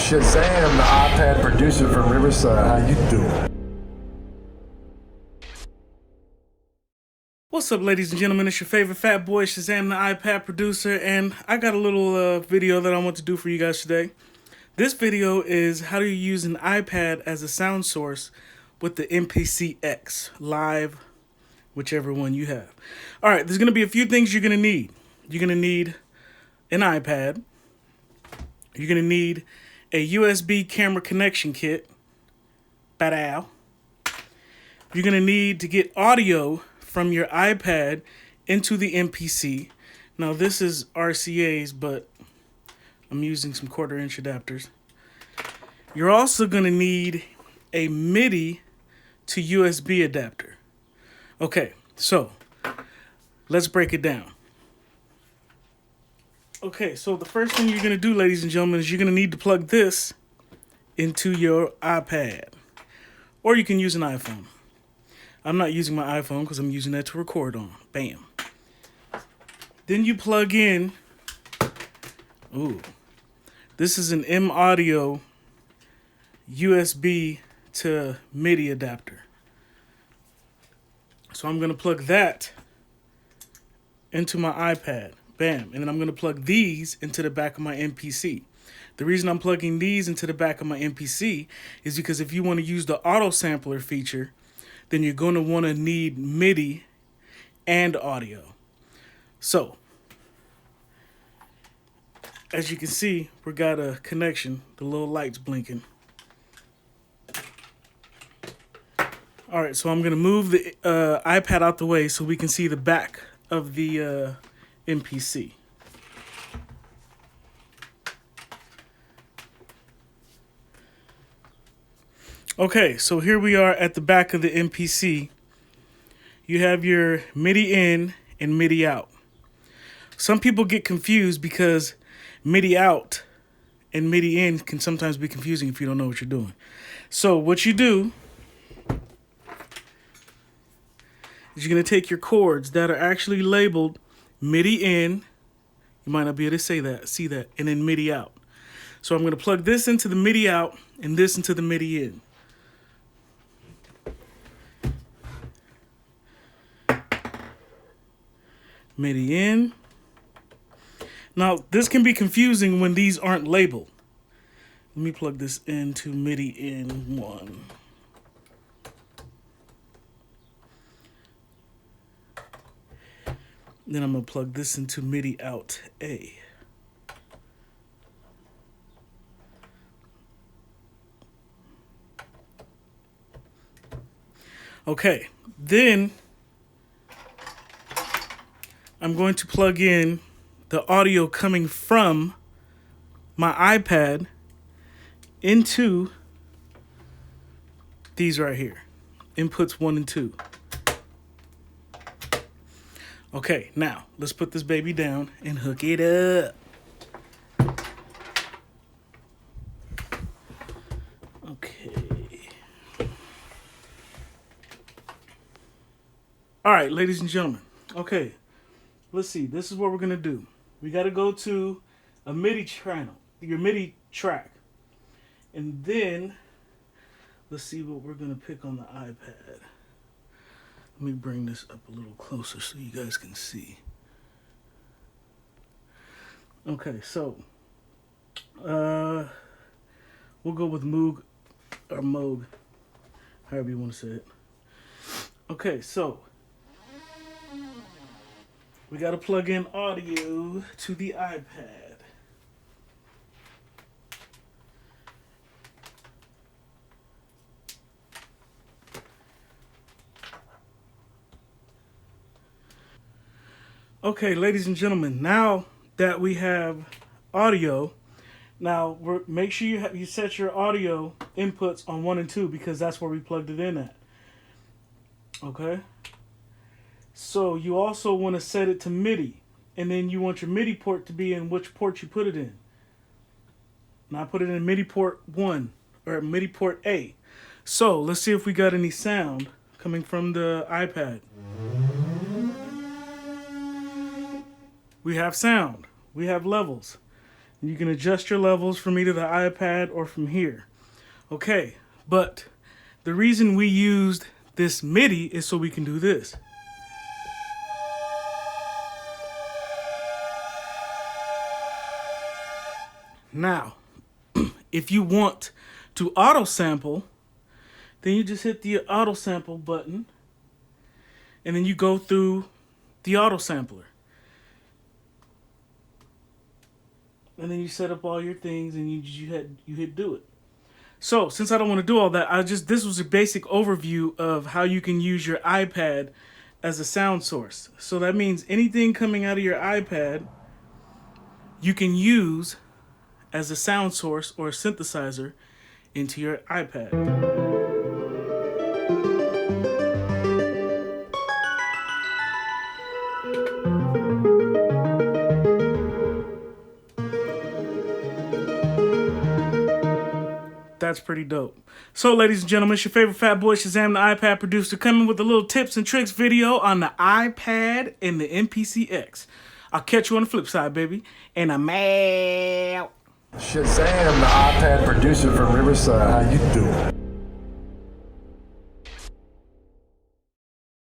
Shazamm, the iPad producer from Riverside. How you doing? What's up, ladies and gentlemen? It's your favorite fat boy, Shazamm, the iPad producer, and I got a little video that I want to do for you guys today. This video is how do you use an iPad as a sound source with the MPC X, live, whichever one you have. All right, there's going to be a few things you're going to need. You're going to need an iPad. You're going to need a USB camera connection kit. Badaw. You're going to need to get audio from your iPad into the MPC. Now this is RCA's, but I'm using some 1/4 inch adapters. You're also going to need a Midi to USB adapter. Okay, so let's break it down. Okay, so the first thing you're going to do, ladies and gentlemen, is you're going to need to plug this into your iPad. Or you can use an iPhone. I'm not using my iPhone because I'm using that to record on. Bam. Then you plug in, this is an M Audio USB to Midi adapter. So I'm going to plug that into my iPad. Bam. And then I'm going to plug these into the back of my MPC. The reason I'm plugging these into the back of my MPC is because if you want to use the autosampler feature, then you're going to want to need Midi and audio. So, as you can see, we got a connection. The little light's blinking. All right, so I'm going to move the iPad out the way so we can see the back of the MPC. Okay, so here we are at the back of the MPC. You have your MIDI in and MIDI out. Some people get confused because MIDI out and MIDI in can sometimes be confusing if you don't know what you're doing. So what you do is you're going to take your cords that are actually labeled MIDI in. You might not be able to see that, and then MIDI out. So I'm going to plug this into the MIDI out and this into the MIDI in. MIDI in. Now, this can be confusing when these aren't labeled. Let me plug this into MIDI in 1. Then I'm going to plug this into MIDI out A. Okay, then I'm going to plug in the audio coming from my iPad into these right here, inputs 1 and 2. Okay, now let's put this baby down and hook it up. Okay. All right, ladies and gentlemen. Okay. Let's see, this is what we're going to do. We got to go to a MIDI channel, your MIDI track. And then, let's see what we're going to pick on the iPad. Let me bring this up a little closer so you guys can see. Okay, so, we'll go with Moog, or Moog, however you want to say it. Okay, so we got to plug in audio to the iPad. Okay, ladies and gentlemen, now that we have audio, now make sure you set your audio inputs on 1 and 2 because that's where we plugged it in at. Okay? So you also want to set it to MIDI, and then you want your MIDI port to be in which port you put it in. Now I put it in MIDI port 1, or MIDI port A. So let's see if we got any sound coming from the iPad. We have sound. We have levels. You can adjust your levels from either the iPad or from here. Okay, but the reason we used this MIDI is so we can do this. Now, if you want to auto sample, then you just hit the auto sample button and then you go through the auto sampler. And then you set up all your things and you hit do it. So, since I don't want to do all that, this was a basic overview of how you can use your iPad as a sound source. So that means anything coming out of your iPad, you can use as a sound source or a synthesizer into your iPad. That's pretty dope. So, ladies and gentlemen, it's your favorite fat boy Shazamm, the iPad producer, coming with a little tips and tricks video on the iPad and the MPC X. I'll catch you on the flip side, baby. And I'm out. Shazamm, the iPad producer from Riverside. How you doing?